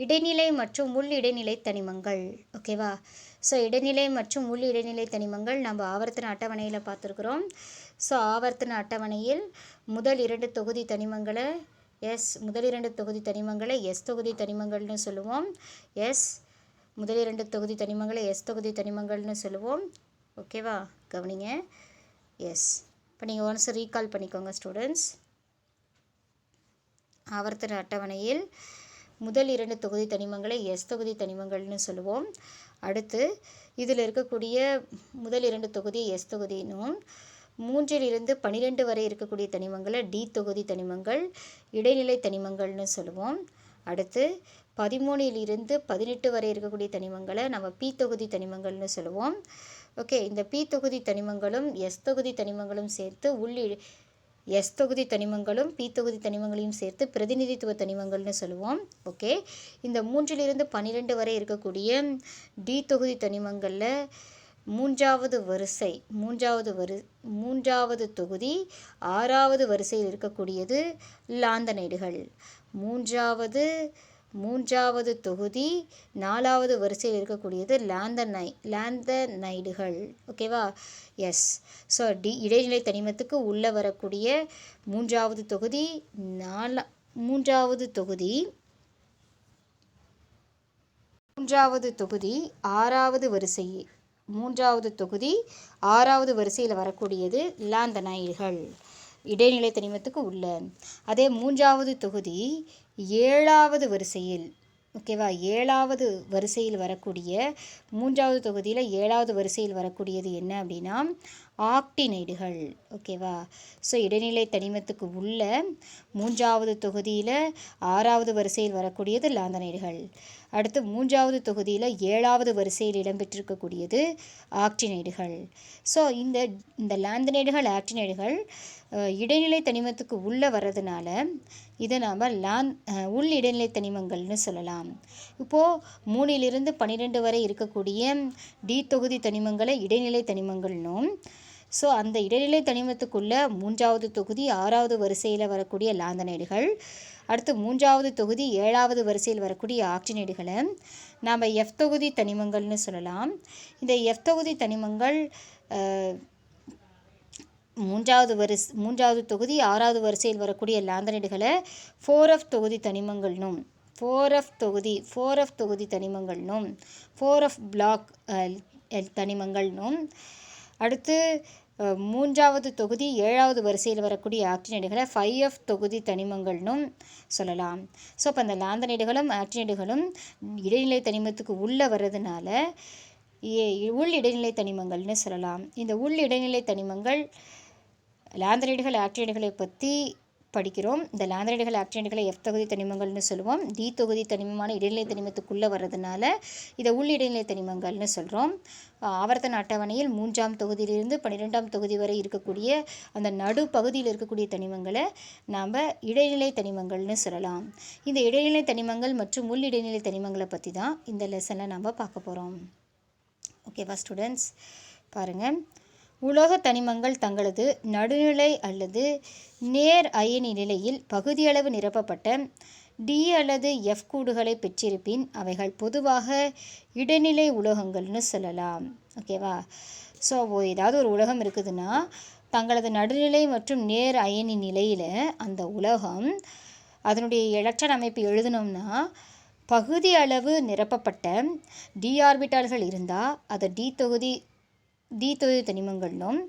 இடைநிலை மற்றும் உள் இடைநிலை தனிமங்கள். ஓகேவா? ஸோ இடைநிலை மற்றும் உள் இடைநிலை தனிமங்கள் நம்ம ஆவர்த்தன அட்டவணையில் பார்த்துருக்குறோம். ஸோ ஆவர்த்தன அட்டவணையில் முதல் 2 தொகுதி தனிமங்களை எஸ் தொகுதி தனிமங்கள்னு சொல்லுவோம். முதல் 2 தொகுதி தனிமங்களை எஸ் தொகுதி தனிமங்கள்னு சொல்லுவோம். ஓகேவா? கவனிங்க. எஸ். இப்போ நீங்கள் ஒன்ஸ் ரீகால் பண்ணிக்கோங்க ஸ்டூடெண்ட்ஸ். ஆவர்த்தன அட்டவணையில் முதல் 2 தொகுதி தனிமங்களை எஸ் தொகுதி தனிமங்கள்னு சொல்லுவோம். அடுத்து இதில் இருக்கக்கூடிய முதல் 2 தொகுதி எஸ் தொகுதினும் 3 to 12 வரை இருக்கக்கூடிய தனிமங்களை டி தொகுதி தனிமங்கள் இடைநிலை தனிமங்கள்னு சொல்லுவோம். அடுத்து 13 to 18 வரை இருக்கக்கூடிய தனிமங்களை நம்ம பி தொகுதி தனிமங்கள்னு சொல்லுவோம். ஓகே, இந்த பி தொகுதி தனிமங்களும் எஸ் தொகுதி தனிமங்களும் சேர்த்து எஸ் தொகுதி தனிமங்களும் பி தொகுதி தனிமங்களையும் சேர்த்து பிரதிநிதித்துவ தனிமங்கள்னு சொல்லுவோம். ஓகே, இந்த 3 to 12 வரை இருக்கக்கூடிய டி தொகுதி தனிமங்களில் மூன்றாவது தொகுதி 6வது வரிசையில் இருக்கக்கூடியது லாந்தனைடுகள். மூன்றாவது தொகுதி 4வது வரிசையில் இருக்கக்கூடியது லாந்தனைடுகள். ஓகேவா? எஸ். ஸோ இடைநிலை தனிமத்துக்கு உள்ளே வரக்கூடிய மூன்றாவது தொகுதி 6வது வரிசையில் வரக்கூடியது லாந்தனைடுகள் இடைநிலை தனிமத்துக்கு உள்ள. அதே 3வது தொகுதி 7வது வரிசையில், ஓகேவா, 7வது வரிசையில் வரக்கூடிய 3வது தொகுதியில் 7வது வரிசையில் வரக்கூடியது என்ன அப்படின்னா ஆக்டினைடுகள். ஓகேவா? ஸோ இடைநிலை தனிமத்துக்கு உள்ள 3வது தொகுதியில் 6வது வரிசையில் வரக்கூடியது லாந்தனைடுகள். அடுத்து 3வது தொகுதியில் 7வது வரிசையில் இடம்பெற்றிருக்கக்கூடியது ஆக்டினைடுகள். ஸோ இந்த லாந்தனைடுகள் ஆக்டினைடுகள் இடைநிலை தனிமத்துக்கு உள்ளே வர்றதுனால இதை நாம் உள் இடைநிலை தனிமங்கள்னு சொல்லலாம். இப்போது 3 to 12 வரை இருக்கக்கூடிய டி தொகுதி தனிமங்களை இடைநிலை தனிமங்கள்னும், ஸோ அந்த இடைநிலை தனிமத்துக்குள்ளே 3வது தொகுதி 6வது வரிசையில் வரக்கூடிய லாந்தனைடுகள், அடுத்து 3வது தொகுதி 7வது வரிசையில் வரக்கூடிய ஆக்டினைடுகளை நாம் எஃப் தொகுதி தனிமங்கள்னு சொல்லலாம். இந்த எஃப் தொகுதி தனிமங்கள் 3வது தொகுதி 6வது வரிசையில் வரக்கூடிய லாந்தனைடுகளை 4F தொகுதி தனிமங்கள்னும் 4F தொகுதி தனிமங்கள்னும் 4F பிளாக் தனிமங்கள்னும், அடுத்து 3வது தொகுதி 7வது வரிசையில் வரக்கூடிய ஆக்டினைடுகளை 5F தொகுதி தனிமங்கள்னும் சொல்லலாம். ஸோ இப்போ அந்த லாந்தனைடுகளும் ஆக்டினைடுகளும் இடைநிலை தனிமத்துக்கு உள்ளே வர்றதுனால உள் இடைநிலை தனிமங்கள்னு சொல்லலாம். இந்த உள் இடைநிலை தனிமங்கள் லாந்தனைடுகள் ஆக்டினைடுகளை பற்றி படிக்கிறோம். இந்த லாந்தனைடுகள் ஆக்டினைடுகளை எஃப் தொகுதி தனிமங்கள்னு சொல்லுவோம். டி தொகுதி தனிமமான இடைநிலை தனிமத்துக்குள்ளே வர்றதுனால இதை உள் இடைநிலை தனிமங்கள்னு சொல்கிறோம். ஆவர்த்தன அட்டவணையில் 3ஆம் தொகுதியிலிருந்து 12ஆம் தொகுதி வரை இருக்கக்கூடிய அந்த நடுப்பகுதியில் இருக்கக்கூடிய தனிமங்களை நாம் இடைநிலை தனிமங்கள்னு சொல்லலாம். இந்த இடைநிலை தனிமங்கள் மற்றும் உள் இடைநிலை தனிமங்களை பற்றி தான் இந்த லெசனில் நாம் பார்க்க போகிறோம். ஓகேவா ஸ்டூடெண்ட்ஸ்? பாருங்கள். உலோக தனிமங்கள் தங்களது நடுநிலை அல்லது நேர் அயனி நிலையில் பகுதியளவு நிரப்பப்பட்ட டி அல்லது எஃப் கூடுகளை பெற்றிருப்பின் அவைகள் பொதுவாக இடைநிலை உலோகங்கள்னு சொல்லலாம். ஓகேவா? ஸோ ஏதாவது ஒரு உலோகம் இருக்குதுன்னா தங்களது நடுநிலை மற்றும் நேர் அயனி நிலையில் அந்த உலோகம் அதனுடைய எலக்ட்ரான் அமைப்பு எழுதணும்னா பகுதி அளவு நிரப்பப்பட்ட டி ஆர்பிட்டால்கள் இருந்தால் அதை டி தொகுதி தனிமங்கள்னும்,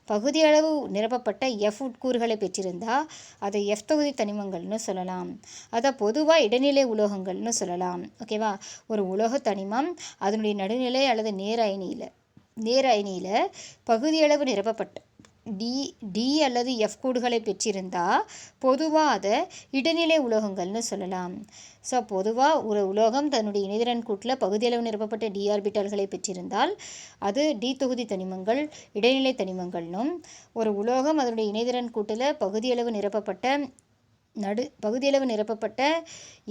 பகுதியளவு நிரப்பப்பட்ட எஃப் உட்கூறுகளை பெற்றிருந்தால் அதை எஃப் தொகுதி தனிமங்கள்னு சொல்லலாம். அதை பொதுவாக இடைநிலை உலோகங்கள்னு சொல்லலாம். ஓகேவா? ஒரு உலோக தனிமம் அதனுடைய நடுநிலை அல்லது நேர் அயனியில் பகுதியளவு நிரப்பப்பட்ட டி அல்லது எஃப் கூடுகளை பெற்றிருந்தால் பொதுவாக அதை இடைநிலை உலோகங்கள்னு சொல்லலாம். ஸோ பொதுவாக ஒரு உலோகம் தன்னுடைய இணைதிறன் கூட்டில் பகுதியளவு நிரப்பப்பட்ட டி ஆர்பிட்டால்களை பெற்றிருந்தால் அது டி தொகுதி தனிமங்கள் இடைநிலை தனிமங்கள்னும், ஒரு உலோகம் அதனுடைய இணைதிறன் கூட்டில் பகுதியளவு நிரப்பப்பட்ட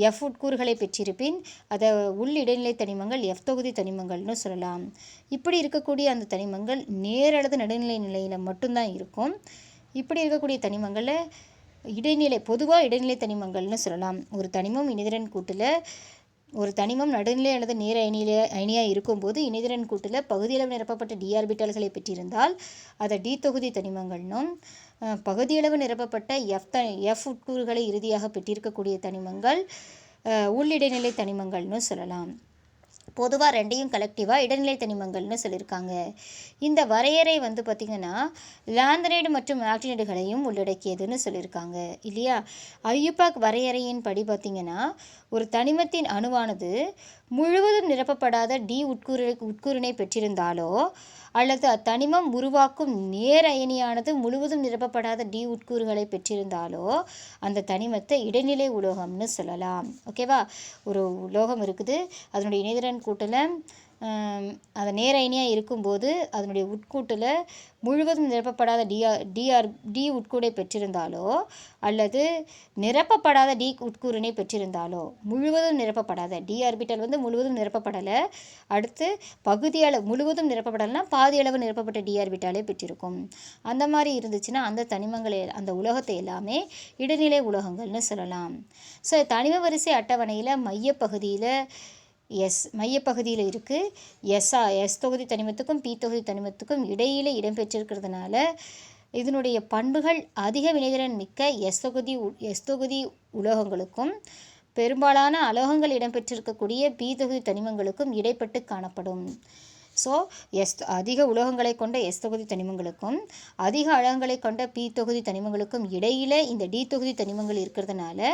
எஃப் உட்கூறுகளை பெற்றிருப்பின் அதை உள் இடைநிலை தனிமங்கள் எஃப் தொகுதி தனிமங்கள்னு சொல்லலாம். இப்படி இருக்கக்கூடிய அந்த தனிமங்கள் நேர் அல்லது நடுநிலை நிலையில் மட்டும்தான் இருக்கும். இப்படி இருக்கக்கூடிய தனிமங்களில் பொதுவாக இடைநிலை தனிமங்கள்னு சொல்லலாம். ஒரு தனிமம் இணைதிறன் கூட்டில் ஒரு தனிமம் நடுநிலை அல்லது நேர் அயனியாக இருக்கும்போது இணைதிறன் கூட்டில் பகுதியளவு நிரப்பப்பட்ட டி ஆர்பிட்டால்களை பெற்றிருந்தால் அதை டி தொகுதி தனிமங்கள்னும், பகுதியளவு நிரப்பப்பட்ட எஃப் உட்கூறுகளை இறுதியாக பெற்றிருக்கக்கூடிய தனிமங்கள் உள்ளிடைநிலை தனிமங்கள்னு சொல்லலாம். பொதுவாக ரெண்டையும் கலெக்டிவாக இடைநிலை தனிமங்கள்னு சொல்லியிருக்காங்க. இந்த வரையறை வந்து பார்த்திங்கன்னா லாந்தனைடு மற்றும் ஆக்டினைடுகளையும் உள்ளடக்கியதுன்னு சொல்லியிருக்காங்க இல்லையா. ஐயுபாக் வரையறையின் படி பார்த்திங்கன்னா ஒரு தனிமத்தின் அணுவானது முழுவதும் நிரப்பப்படாத டி உட்கூறினை பெற்றிருந்தாலோ அல்லது அத்தனிமம் உருவாக்கும் நேர் அயனியானது முழுவதும் நிரப்பப்படாத டி உட்கூறுகளை பெற்றிருந்தாலோ அந்த தனிமத்தை இடைநிலை உலோகம்னு சொல்லலாம். ஓகேவா. ஒரு உலோகம் இருக்குது, அதனுடைய இணைதிறன் கூட்டில் அது நேர் அயனியாக இருக்கும்போது அதனுடைய உட்கூட்டில் முழுவதும் நிரப்பப்படாத டி உட்கூடை பெற்றிருந்தாலோ அல்லது நிரப்பப்படாத டி உட்கூறினை பெற்றிருந்தாலோ, முழுவதும் நிரப்பப்படாத டி ஆர்பிட்டல் வந்து முழுவதும் நிரப்பப்படலை, அடுத்து முழுவதும் நிரப்பப்படலைன்னா பாதி அளவு நிரப்பப்பட்ட டி ஆர்பிட்டாலே பெற்றிருக்கும். அந்த மாதிரி இருந்துச்சுன்னா அந்த தனிமங்களை அந்த உலோகத்தை எல்லாமே இடைநிலை உலோகங்கள்னு சொல்லலாம். ஸோ தனிம வரிசை அட்டவணையில் மையப்பகுதியில் இருக்குது. எஸ் தொகுதி தனிமத்துக்கும் பி தொகுதி தனிமத்துக்கும் இடையில இடம்பெற்றிருக்கிறதுனால இதனுடைய பண்புகள் அதிக வினைதிறன் மிக்க எஸ் தொகுதி உலோகங்களுக்கும் பெரும்பாலான அலோகங்கள் இடம்பெற்றிருக்கக்கூடிய பி தொகுதி தனிமங்களுக்கும் இடைப்பட்டு காணப்படும். ஸோ அதிக உலோகங்களை கொண்ட எஸ் தொகுதி தனிமங்களுக்கும் அதிக அலோகங்களை கொண்ட பி தொகுதி தனிமங்களுக்கும் இடையில இந்த டி தொகுதி தனிமங்கள் இருக்கிறதுனால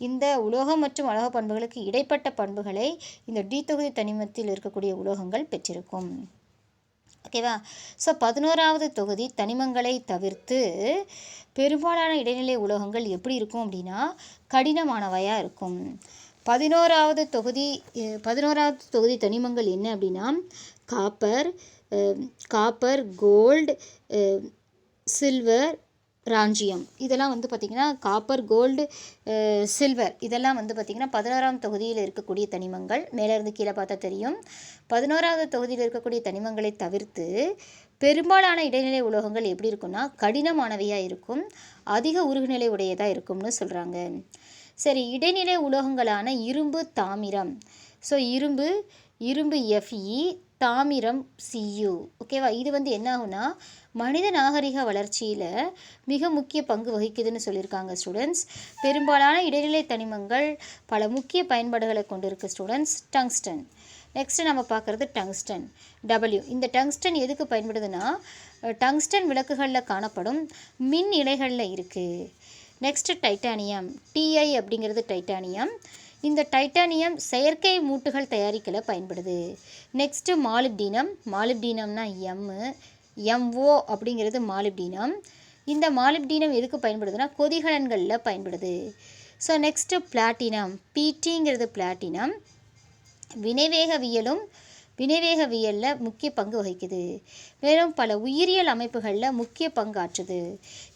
இந்த உலோகம் மற்றும் அலோக பண்புகளுக்கு இடைப்பட்ட பண்புகளை இந்த டி தொகுதி தனிமத்தில் இருக்கக்கூடிய உலோகங்கள் பெற்றிருக்கும். ஓகேவா. ஸோ 11வது தொகுதி தொகுதி தவிர்த்து பெரும்பாலான இடைநிலை உலோகங்கள் எப்படி இருக்கும் அப்படின்னா கடினமானவையாக இருக்கும். 11வது தொகுதி தனிமங்கள் என்ன அப்படின்னா காப்பர், கோல்டு, சில்வர், ராஞ்சியம். இதெல்லாம் வந்து பார்த்திங்கன்னா காப்பர், கோல்டு, சில்வர் இதெல்லாம் வந்து பார்த்திங்கன்னா 11ஆம் தொகுதியில் இருக்கக்கூடிய தனிமங்கள். மேலேருந்து கீழே பார்த்தா தெரியும். 11வது தொகுதியில் இருக்கக்கூடிய தனிமங்களை தவிர்த்து பெரும்பாலான இடைநிலை உலோகங்கள் எப்படி இருக்குன்னா கடினமானவையாக இருக்கும், அதிக உருகுநிலை உடையதாக இருக்கும்னு சொல்கிறாங்க. சரி, இடைநிலை உலோகங்களான இரும்பு, தாமிரம். ஸோ இரும்பு Fe, தாமிரம் Cu. ஓகேவா. இது வந்து என்ன ஆகுனா மனித நாகரிக வளர்ச்சியில் மிக முக்கிய பங்கு வகிக்குதுன்னு சொல்லியிருக்காங்க ஸ்டூடெண்ட்ஸ். பெரும்பாலான இடைநிலை தனிமங்கள் பல முக்கிய பயன்பாடுகளை கொண்டிருக்கு ஸ்டூடெண்ட்ஸ். டங்ஸ்டன். நெக்ஸ்ட்டு நம்ம பார்க்குறது டங்ஸ்டன் W. இந்த டங்ஸ்டன் எதுக்கு பயன்படுதுன்னா டங்ஸ்டன் விளக்குகளில் காணப்படும் மின் இழைகளில் இருக்குது. Next titanium. Ti அப்படிங்கிறது டைட்டானியம். இந்த டைட்டானியம் செயற்கை மூட்டுகள் தயாரிக்கல பயன்படுது. நெக்ஸ்ட்டு மாலிப்டினம்னா MO அப்படிங்கிறது மாலிப்டினம். இந்த மாலிப்டினம் எதுக்கு பயன்படுதுன்னா கொதிகலன்களில் பயன்படுது. So next platinum. PTங்கிறது பிளாட்டினம். வினைவேகவியலில் முக்கிய பங்கு வகிக்குது. மேலும் பல உயிரியல் அமைப்புகளில் முக்கிய பங்காற்றுது.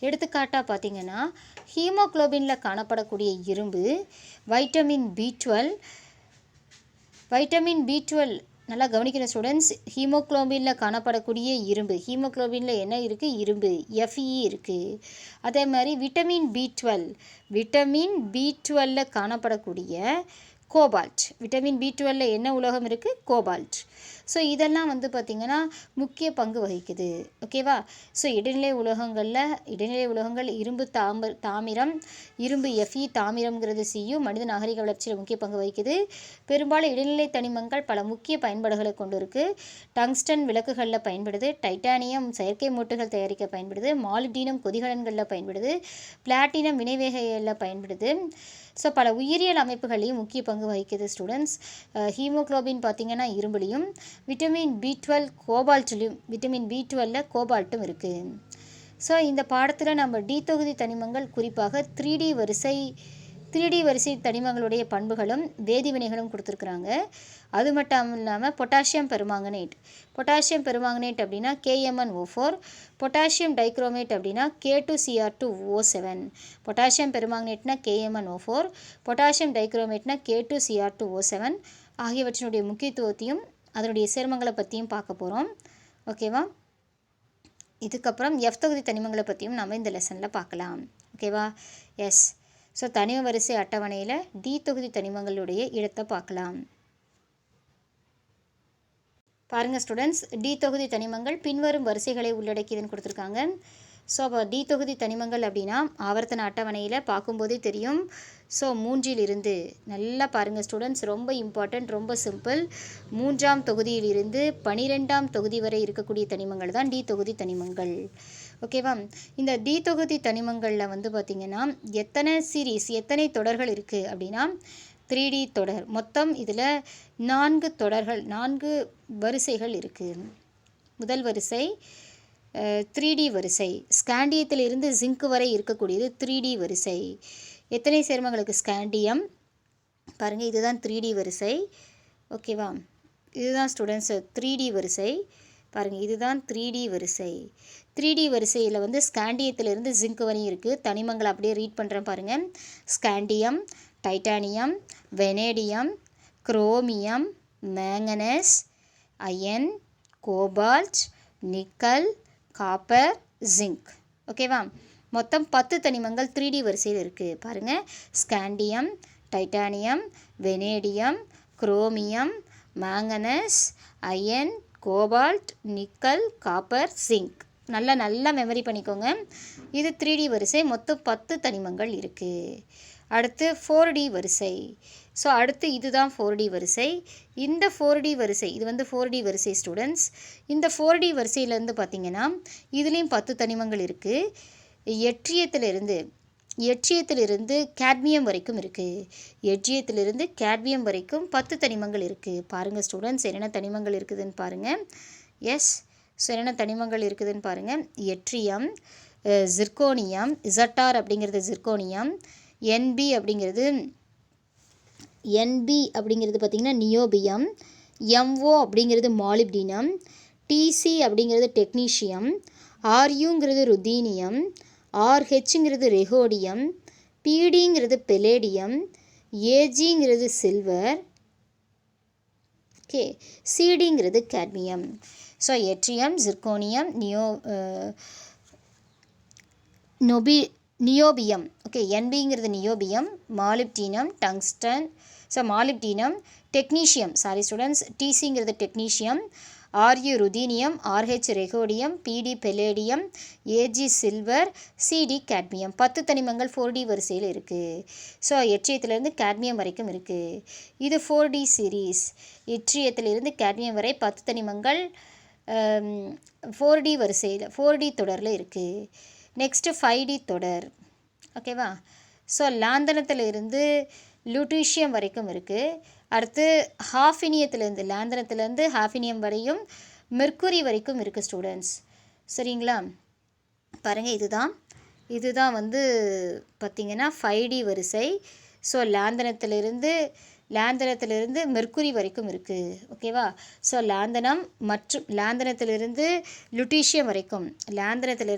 எடுத்துக்காட்டாக பார்த்திங்கன்னா ஹீமோக்ளோபினில் காணப்படக்கூடிய இரும்பு, வைட்டமின் B12 நல்லா கவனிக்கிற ஸ்டூடெண்ட்ஸ். ஹீமோக்ளோபினில் காணப்படக்கூடிய இரும்பு, ஹீமோக்ளோபினில் என்ன இருக்குது? இரும்பு, Fe இருக்குது. அதே மாதிரி விட்டமின் B12 காணப்படக்கூடிய கோபால்ட். விட்டமின் B12 என்ன உலோகம் இருக்குது? கோபால்ட். ஸோ இதெல்லாம் வந்து பார்த்திங்கன்னா முக்கிய பங்கு வகிக்குது. ஓகேவா. ஸோ இடைநிலை உலோகங்கள் இரும்பு, தாமிரம், இரும்பு Fe, தாமிரம்ங்கிறது Cu மனித நாகரிக வளர்ச்சியில் முக்கிய பங்கு வகிக்குது. பெரும்பாலும் இடைநிலை தனிமங்கள் பல முக்கிய பயன்பாடுகளை கொண்டு இருக்குது. டங்ஸ்டன் விளக்குகளில் பயன்படுது. டைட்டானியம் செயற்கை மூட்டுகள் தயாரிக்க பயன்படுது. மாலிப்டினம் கொதிகலன்களில் பயன்படுது. பிளாட்டினம் வினைவேகையில் பயன்படுது. ஸோ பல உயிரியல் அமைப்புகளையும் முக்கிய பங்கு வகிக்குது ஸ்டூடெண்ட்ஸ். ஹீமோக்ளோபின் பார்த்திங்கன்னா இரும்புலையும், விட்டமின் B12 கோபால்ட்லையும், விட்டமின் B12 கோபால்ட்டும் இருக்குது. ஸோ இந்த பாடத்தில் நம்ம டி தொகுதி தனிமங்கள் குறிப்பாக 3D வரிசை தனிமங்களுடைய பண்புகளும் வேதிவினைகளும் கொடுத்துருக்குறாங்க. அது மட்டும் இல்லாமல் பொட்டாசியம் பெருமாங்கனேட் அப்படின்னா KMnO4, பொட்டாசியம் டைக்ரோமேட் அப்படின்னா K2Cr2O7. Potassium பெருமாங்கனேட்னா KMnO4, potassium டைக்ரோமேட்னா K2Cr2O7 ஆகியவற்றினுடைய முக்கியத்துவத்தையும் அதனுடைய சேர்மங்களை பற்றியும் பார்க்க போகிறோம். ஓகேவா. இதுக்கப்புறம் F தொகுதி தனிமங்களை பற்றியும் நம்ம இந்த லெசனில் பார்க்கலாம். ஓகேவா? எஸ். ஸோ தனிம வரிசை அட்டவணையில் டி தொகுதி தனிமங்களுடைய இடத்தை பார்க்கலாம். பாருங்கள் ஸ்டூடெண்ட்ஸ், டி தொகுதி தனிமங்கள் பின்வரும் வரிசைகளை உள்ளடக்கியதுன்னு கொடுத்துருக்காங்க. ஸோ அப்போ டி தொகுதி தனிமங்கள் அப்படின்னா ஆவர்த்தன அட்டவணையில் பார்க்கும்போதே தெரியும். ஸோ 3 நல்லா பாருங்கள் ஸ்டூடெண்ட்ஸ், ரொம்ப இம்பார்ட்டண்ட், ரொம்ப சிம்பிள். 3ஆம் தொகுதியிலிருந்து 12ஆம் தொகுதி வரை இருக்கக்கூடிய தனிமங்கள் தான் டி தொகுதி தனிமங்கள். ஓகேவா? இந்த டி தொகுதி தனிமங்களில் வந்து பார்த்திங்கன்னா எத்தனை சீரீஸ், எத்தனை தொடர்கள் இருக்குது அப்படின்னா 3D தொடர். மொத்தம் இதில் 4 தொடர்கள், 4 வரிசைகள் இருக்குது. முதல் வரிசை 3D வரிசை. ஸ்காண்டியத்திலிருந்து ஜிங்க் வரை இருக்கக்கூடியது 3D வரிசை. எத்தனை சேர்மங்களுக்கு? ஸ்காண்டியம். பாருங்கள், இதுதான் 3D வரிசை. ஓகேவா? இதுதான் ஸ்டூடெண்ட்ஸ் 3D வரிசை. பாருங்கள், இதுதான் 3D வரிசை. 3D வரிசையில் வந்து ஸ்காண்டியத்திலிருந்து ஜிங்க் வரையும் இருக்குது. தனிமங்களை அப்படியே ரீட் பண்ணுறேன் பாருங்கள். Scandium, titanium, vanadium, chromium, manganese, iron, cobalt, nickel, copper, zinc. ஓகேவா? மொத்தம் 10 தனிமங்கள் 3D வரிசையில் இருக்குது. பாருங்கள், scandium, titanium, vanadium, chromium, manganese, iron, cobalt, nickel, copper, zinc. நல்லா மெமரி பண்ணிக்கோங்க. இது 3D வரிசை. மொத்தம் 10 தனிமங்கள் இருக்குது. அடுத்து 4D வரிசை. ஸோ அடுத்து இதுதான் 4D வரிசை. இந்த 4D வரிசை, இது வந்து 4D வரிசை ஸ்டூடெண்ட்ஸ். இந்த 4D வரிசையிலேருந்து பார்த்திங்கன்னா இதுலேயும் 10 தனிமங்கள் இருக்குது. எட்ரியத்திலிருந்து கேட்மியம் வரைக்கும் இருக்குது. எட்ரியத்திலிருந்து கேட்மியம் வரைக்கும் 10 தனிமங்கள் இருக்குது. பாருங்கள் ஸ்டூடெண்ட்ஸ், என்னென்ன தனிமங்கள் இருக்குதுன்னு பாருங்கள். எஸ். ஸோ என்னென்ன தனிமங்கள் இருக்குதுன்னு பாருங்கள். எட்ரியம், ஜிர்கோனியம், இசட்டார் அப்படிங்கிறது ஜிர்கோனியம், என்பி அப்படிங்கிறது பார்த்திங்கன்னா நியோபியம், எம்ஓ அப்படிங்கிறது மாலிப்டினம், டிசி அப்படிங்கிறது டெக்னீஷியம், ஆர்யூங்கிறது ருதீனியம், ஆர்ஹெச்ங்கிறது ரெஹோடியம், பிடிங்கிறது பெலேடியம், ஏஜிங்கிறது சில்வர், ஓகே, சிடிங்கிறது cadmium. So yttrium, zirconium, niobium, okay, என்பிங்கிறது niobium, molybdenum, tungsten, so molybdenum, technetium, sorry students, டிசிங்கிறது technetium, R U ruthenium, R H rhodium, P D palladium, A G silver, C D cadmium. 10 தனிமங்கள் 4D வரிசையில் இருக்குது. So எட்ரியத்திலிருந்து cadmium வரைக்கும் இருக்குது. இது 4D சீரீஸ். எட்ரியத்திலிருந்து கேட்மியம் வரை 10 தனிமங்கள் 4D வரிசையில் 4D தொடரில் இருக்குது. நெக்ஸ்ட்டு 5D தொடர். ஓகேவா? ஸோ லாந்தனத்திலிருந்து லூட்டீஷியம் வரைக்கும் இருக்குது. அடுத்து லாந்தனத்திலேருந்து ஹாஃபினியம் வரையும் மெர்க்குரி வரைக்கும் இருக்குது ஸ்டூடெண்ட்ஸ். சரிங்களா? பாருங்கள், இதுதான் வந்து பார்த்திங்கன்னா 5D வரிசை. ஸோ லாந்தனத்திலிருந்து மெர்க்குரி வரைக்கும் இருக்குது. ஓகேவா? ஸோ லாந்தனத்திலிருந்து லுட்டீஷியம் வரைக்கும்,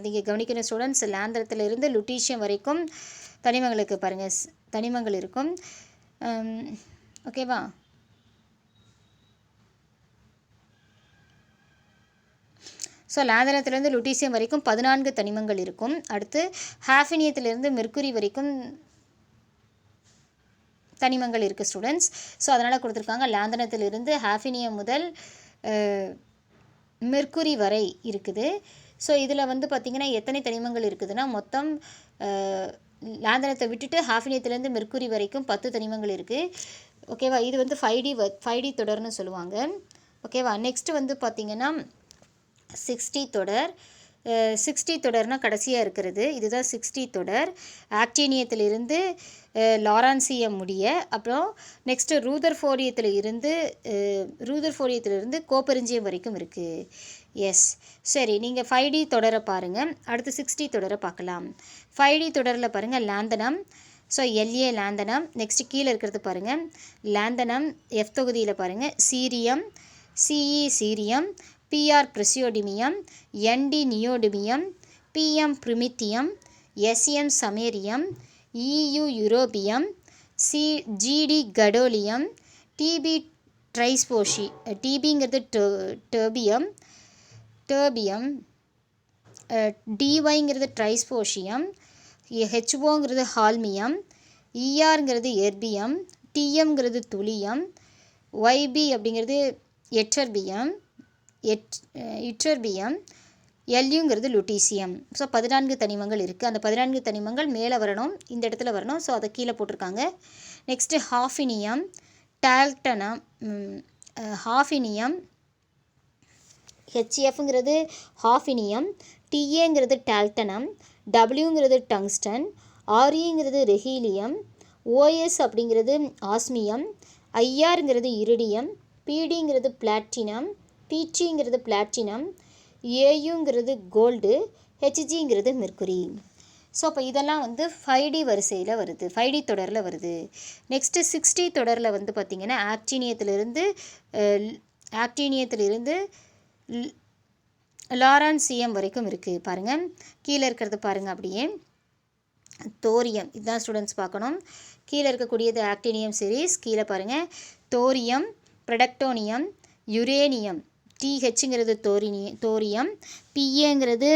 இங்கே கவனிக்கணும் ஸ்டூடெண்ட்ஸ், லாந்தனத்திலிருந்து லுட்டீஷியம் வரைக்கும் தனிமங்களுக்கு பாருங்கள் தனிமங்கள் இருக்கும். ஓகேவா? ஸோ லாந்தனத்திலிருந்து லுட்டீசியம் வரைக்கும் 14 தனிமங்கள் இருக்கும். அடுத்து ஹாஃபினியத்திலிருந்து மெர்க்குரி வரைக்கும் தனிமங்கள் இருக்குது ஸ்டூடெண்ட்ஸ். ஸோ அதனால் கொடுத்துருக்காங்க லாந்தனத்திலிருந்து ஹாஃபினியம் முதல் மெர்க்குரி வரை இருக்குது. ஸோ இதில் வந்து பார்த்திங்கன்னா எத்தனை தனிமங்கள் இருக்குதுன்னா மொத்தம் லாந்தனத்தை விட்டுட்டு ஹாஃபினியத்திலேருந்து மெர்க்குரி வரைக்கும் 10 தனிமங்கள் இருக்குது. ஓகேவா? இது வந்து 5D தொடர்னு சொல்லுவாங்க. ஓகேவா? நெக்ஸ்ட்டு வந்து பார்த்திங்கன்னா 6D தொடர். 6D தொடர்னால் கடைசியாக இருக்கிறது. இதுதான் 6D தொடர். ஆக்டீனியத்திலிருந்து லாரான்சியம் முடிய, அப்புறம் நெக்ஸ்ட்டு ரூதர்ஃபோரியத்திலிருந்து கோப்பரிஞ்சியம் வரைக்கும் இருக்குது. எஸ். சரி, நீங்கள் 5D தொடரை பாருங்கள். அடுத்து 6D தொடரை பார்க்கலாம். 5D தொடரில் பாருங்கள் lanthanum. So LA lanthanum. Next கீழே இருக்கிறது பாருங்கள் லாந்தனம். F தொகுதியில் பாருங்கள் cerium, CE cerium, PR praseodymium, ND neodymium, PM promethium, SM samarium, EU europium, GD gadolinium, TB ட்ரைஸ்போஷி, TBங்கிறது டர்பியம், DYங்கிறது ட்ரைஸ்போஷியம், ஹெச்ஓங்கிறது ஹால்மியம், இஆர்ங்கிறது எர்பியம், டிஎம்ங்கிறது துலியம், ஒய்பி அப்படிங்கிறது எட்டர்பியம், எல்யூங்கிறது லுட்டீசியம். ஸோ 14 தனிமங்கள் இருக்குது. அந்த 14 தனிமங்கள் மேலே வரணும், இந்த இடத்துல வரணும். ஸோ அதை கீழே போட்டிருக்காங்க. நெக்ஸ்ட்டு ஹாஃபினியம், டால்டனம், ஹாஃபினியம், ஹெச்எஃப்ங்கிறது ஹாஃபினியம், டிஏங்கிறது டால்டனம், டபிள்யூங்கிறது டங்ஸ்டன், ஆர்இங்கிறது ரெஹீலியம், ஓஎஸ் அப்படிங்கிறது ஆஸ்மியம், ஐஆருங்கிறது இரிடியம், பிடிங்கிறது பிளாட்டினம், பிடிங்கிறது பிளாட்டினம், ஏயுங்கிறது கோல்டு, ஹெச்ஜிங்கிறது மெர்க்குரி. ஸோ அப்போ இதெல்லாம் வந்து 5D வரிசையில் வருது, 5D தொடரில் வருது. நெக்ஸ்ட்டு 6D தொடரில் வந்து பார்த்திங்கன்னா ஆக்டீனியத்திலிருந்து லாரான்சியம் வரைக்கும் இருக்குது. பாருங்கள், கீழே இருக்கிறது பாருங்கள். அப்படியே தோரியம், இதுதான் ஸ்டூடெண்ட்ஸ் பார்க்கணும். கீழே இருக்கக்கூடியது ஆக்டினியம் சீரீஸ். கீழே பாருங்கள், தோரியம், ப்ரொடக்டோனியம், யுரேனியம், டிஹெச்ங்கிறது தோரியம், பிஏங்கிறது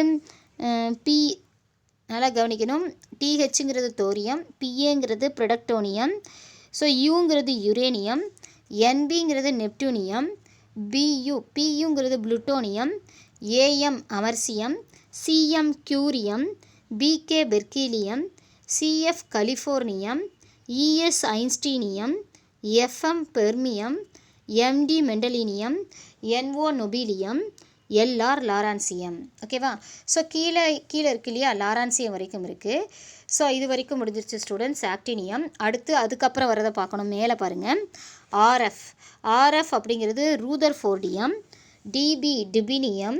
நல்லா கவனிக்கணும், டிஹெச்ங்கிறது தோரியம், பிஏங்கிறது ப்ரொடக்டோனியம், ஸோ யூங்கிறது யுரேனியம், என்பிங்கிறது நெப்டூனியம், பியுங்கிறது plutonium, A M americium, C M curium, B K berkelium, C F californium, E S einsteinium, F M fermium, M D mendelevium, N O nobelium, L R lawrencium. ஓகேவா? ஸோ கீழே இருக்கு இல்லையா, லாரான்சியம் வரைக்கும் இருக்குது. ஸோ இது வரைக்கும் முடிஞ்சிருச்சு ஸ்டூடெண்ட்ஸ் ஆக்டினியம். அடுத்து அதுக்கப்புறம் வரதை பார்க்கணும். மேலே பாருங்கள், ஆர்எஃப் அப்படிங்கிறது rutherfordium, D B dubnium,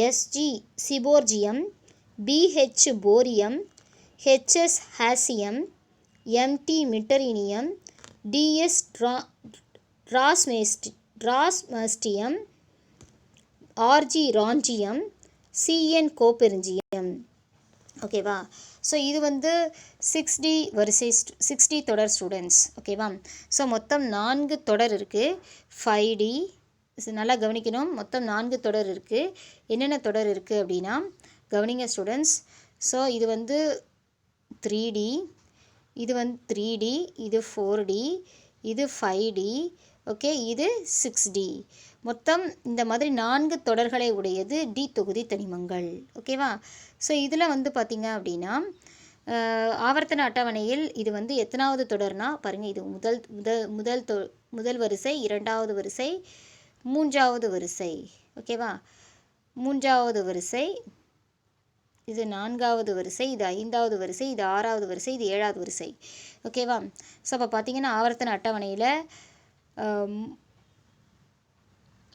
S G seaborgium, B H bohrium, H S hassium, M T meitnerium, D S darmstadtium, R G roentgenium, C N copernicium. ஓகேவா? ஸோ இது வந்து 6D வரிசை 6D தொடர் ஸ்டூடெண்ட்ஸ். ஓகேவா? ஸோ மொத்தம் 4 தொடர் இருக்குது. 5D நல்லா கவனிக்கணும். மொத்தம் 4 தொடர் இருக்குது. என்னென்ன தொடர் இருக்குது அப்படின்னா கவனிங்க ஸ்டூடெண்ட்ஸ். ஸோ இது வந்து 3D, இது வந்து 3D, இது 4D, இது 5D, ஓகே, இது 6D. மொத்தம் இந்த மாதிரி 4 தொடர்களை உடையது டி தொகுதி தனிமங்கள். ஓகேவா? ஸோ இதில் வந்து பார்த்திங்க அப்படின்னா ஆவர்த்தன அட்டவணையில் இது வந்து எத்தனாவது தொடர்னா பாருங்கள், இது முதல் வரிசை, 2வது வரிசை, 3வது வரிசை. ஓகேவா? 3வது வரிசை, இது 4வது வரிசை, இது 5வது வரிசை, இது 6வது வரிசை, இது 7வது வரிசை. ஓகேவா? ஸோ அப்போ பார்த்திங்கன்னா ஆவர்த்தன அட்டவணையில்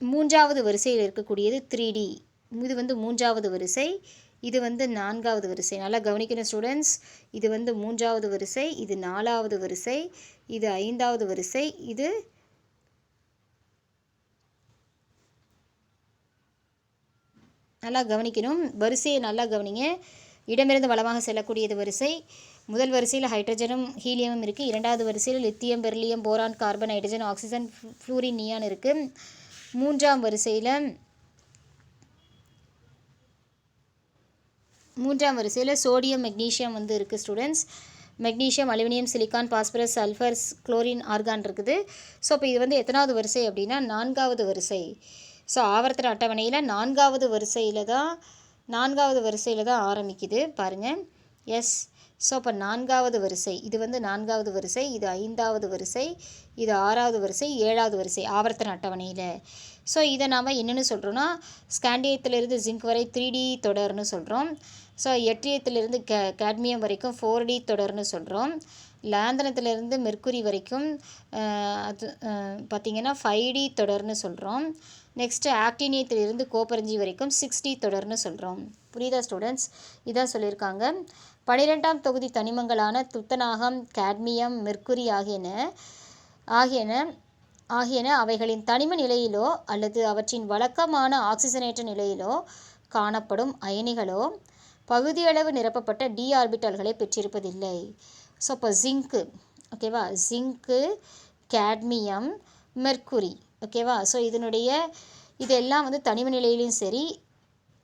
3வது வரிசையில் இருக்கக்கூடியது 3D. இது வந்து 3வது வரிசை, இது வந்து 4வது வரிசை. நல்லா கவனிக்கணும் ஸ்டூடெண்ட்ஸ். இது வந்து 3வது வரிசை, இது 4வது வரிசை, இது 5வது வரிசை, இது நல்லா கவனிக்கணும். வரிசையை நல்லா கவனிங்க. இடமிருந்து வலமாக செல்லக்கூடியது வரிசை. முதல் வரிசையில் ஹைட்ரஜனும் ஹீலியமும் இருக்குது. 2வது வரிசையில் lithium, beryllium, boron, carbon, hydrogen, oxygen, fluorine, neon இருக்குது. 3ஆம் வரிசையில் சோடியம், மெக்னீஷியம் வந்து இருக்குது students. Magnesium, aluminium, silicon, phosphorus, sulphur, chlorine, argon இருக்குது. ஸோ இப்போ இது வந்து எத்தனாவது வரிசை அப்படின்னா 4வது வரிசை. ஸோ ஆவர்த்தன அட்டவணையில் 4வது வரிசையில் தான் ஆரம்பிக்குது பாருங்கள். எஸ். ஸோ அப்போ 4வது வரிசை, இது வந்து 4வது வரிசை, இது 5வது வரிசை, இது 6வது வரிசை, 7வது வரிசை ஆவர்த்தன அட்டவணையில். ஸோ இதை நாம் என்னென்னு சொல்கிறோன்னா ஸ்காண்டியத்திலிருந்து ஜிங்க் வரை 3D தொடர்னு சொல்கிறோம். ஸோ எட்ரியத்திலிருந்து கேட்மியம் வரைக்கும் 4D தொடர்னு சொல்கிறோம். லாந்தனத்திலிருந்து மெர்க்குரி வரைக்கும் அது பார்த்திங்கன்னா 5D தொடர்னு சொல்கிறோம். நெக்ஸ்ட்டு ஆக்டினியத்திலிருந்து கோப்பரஞ்சி வரைக்கும் 6D தொடர்னு சொல்கிறோம். புரியுதா ஸ்டூடெண்ட்ஸ்? இதான் சொல்லியிருக்காங்க. 12ஆம் தொகுதி தனிமங்களான துத்தநாகம், கேட்மியம், மெர்க்குரி ஆகியன அவைகளின் தனிம நிலையிலோ அல்லது அவற்றின் வழக்கமான ஆக்சிஜனேற்ற நிலையிலோ காணப்படும் அயனிகளோ பகுதியளவு நிரப்பப்பட்ட டி ஆர்பிட்டால்களை பெற்றிருப்பதில்லை. ஸோ இப்போ ஜிங்க்கு, ஓகேவா, ஜிங்க்கு, கேட்மியம், மெர்க்குரி, ஓகேவா. ஸோ இதெல்லாம் வந்து தனிம நிலையிலையும் சரி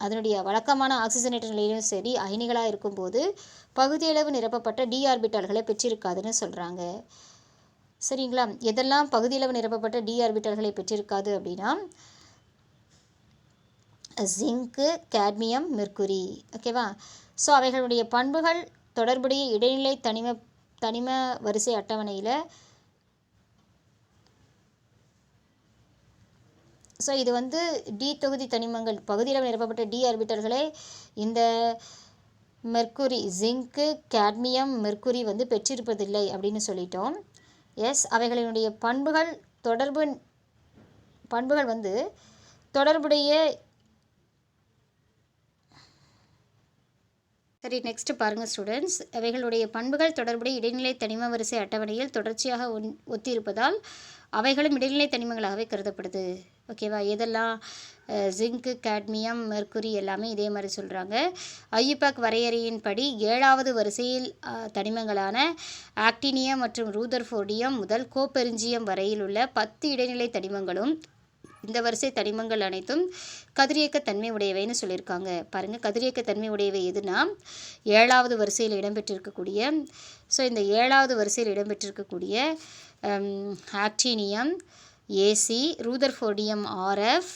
அதனுடைய வழக்கமான ஆக்சிஜனேற்ற நிலையிலும் சரி அயனிகளாக இருக்கும்போது பகுதியளவு நிரப்பப்பட்ட டி ஆர்பிட்டால்களை பெற்றிருக்காதுன்னு சொல்கிறாங்க. சரிங்களா? எதெல்லாம் பகுதியளவு நிரப்பப்பட்ட டி ஆர்பிட்டால்களை பெற்றிருக்காது அப்படின்னா ஜிங்கு, கேட்மியம், மெர்க்குரி. ஓகேவா? ஸோ அவைகளுடைய பண்புகள் தொடர்புடைய இடைநிலை தனிம வரிசை அட்டவணையில் ஸோ இது வந்து டி தொகுதி தனிமங்கள் பகுதியில் நிரப்பப்பட்ட டி ஆர்பிட்டல்களை இந்த மெர்க்குரி, ஜிங்கு, கேட்மியம், மெர்க்குரி வந்து பெற்றிருப்பதில்லை அப்படின்னு சொல்லிட்டோம். எஸ், அவைகளினுடைய பண்புகள் வந்து தொடர்புடைய. சரி, நெக்ஸ்ட் பாருங்கள் ஸ்டூடெண்ட்ஸ். அவைகளுடைய பண்புகள் தொடர்புடைய இடைநிலை தனிம வரிசை அட்டவணையில் தொடர்ச்சியாக ஒத்திருப்பதால் அவைகளும் இடைநிலை தனிமங்களாகவே கருதப்படுது. ஓகேவா? எதெல்லாம் ஜிங்கு, கேட்மியம், மெர்க்குரி எல்லாமே இதே மாதிரி சொல்கிறாங்க. ஐயுபாக் வரையறையின்படி 7வது வரிசையில் தனிமங்களான ஆக்டினியம் மற்றும் ரூதர்ஃபோர்டியம் முதல் கோப்பெருஞ்சியம் வரையில் உள்ள 10 இடைநிலை தனிமங்களும் இந்த வரிசை தனிமங்கள் அனைத்தும் கதிரியக்க தன்மை உடையவைன்னு சொல்லியிருக்காங்க. பாருங்கள், கதிரியக்க தன்மை உடையவை எதுனா 7வது வரிசையில் இடம்பெற்றிருக்கக்கூடிய இந்த 7வது வரிசையில் இடம்பெற்றிருக்கக்கூடிய actinium A C, rutherfordium R F,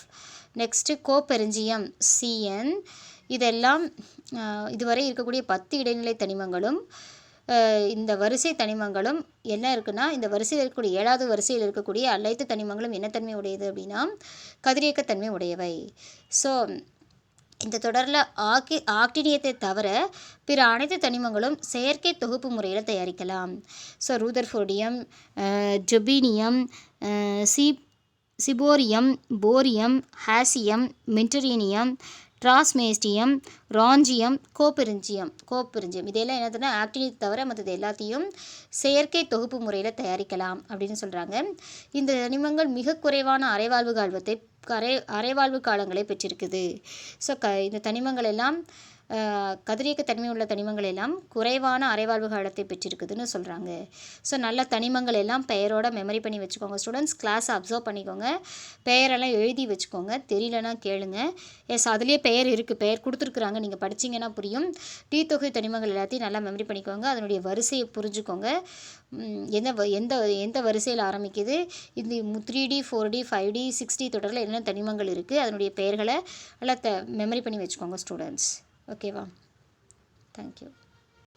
next copernicium C N, இதெல்லாம் இதுவரை இருக்கக்கூடிய 10 இடைநிலை தனிமங்களும் இந்த வரிசை தனிமங்களும் என்ன இருக்குன்னா, இந்த வரிசையில் இருக்கக்கூடிய 7வது வரிசையில் இருக்கக்கூடிய அனைத்து தனிமங்களும் என்ன தன்மை உடையது அப்படின்னா கதிரியக்கத்தன்மை உடையவை. ஸோ இந்த தொடரில் ஆக்டினியத்தை தவிர பிற அனைத்து தனிமங்களும் செயற்கை தொகுப்பு முறையில் தயாரிக்கலாம். ஸோ ரூதர்ஃபோர்டியம், ஜொபீனியம், சிபோரியம், போரியம், ஹாசியம், மென்டரீனியம், டிராஸ்மேஸ்டியம், ராஞ்சியம், கோப்பெருஞ்சியம் இதெல்லாம் என்னதுன்னா ஆக்டினியத்தை தவிர மற்றது எல்லாத்தையும் செயற்கை தொகுப்பு முறையில் தயாரிக்கலாம் அப்படின்னு சொல்கிறாங்க. இந்த தனிமங்கள் மிக குறைவான அரைவாழ்வு காலங்களை பெற்றிருக்குது. ஸோ இந்த தனிமங்கள் எல்லாம் கதிரியக்க தன்மை உள்ள தனிமங்கள் எல்லாம் குறைவான அரைவாழ்வு காலத்தை பெற்றிருக்குதுன்னு சொல்கிறாங்க. ஸோ நல்ல தனிமங்கள் எல்லாம் பெயரோட மெமரி பண்ணி வச்சுக்கோங்க ஸ்டூடெண்ட்ஸ். கிளாஸை அப்சர்வ் பண்ணிக்கோங்க, பெயரெல்லாம் எழுதி வச்சுக்கோங்க, தெரியலனா கேளுங்க. எஸ், அதுலேயே பெயர் இருக்குது, பெயர் கொடுத்துருக்குறாங்க, நீங்கள் படிச்சிங்கன்னா புரியும். டி தொகுதி தனிமங்கள் எல்லாத்தையும் நல்லா மெமரி பண்ணிக்கோங்க, அதனுடைய வரிசையை புரிஞ்சுக்கோங்க. எந்த வரிசையில் ஆரம்பிக்குது, இந்த 3D 4D 5D 6D தொடரில் என்ன தனிமங்கள் இருக்குது, அதனுடைய பெயர்களை நல்லா மெமரி பண்ணி வச்சுக்கோங்க ஸ்டூடெண்ட்ஸ். ஓகேவா? தேங்க்யூ.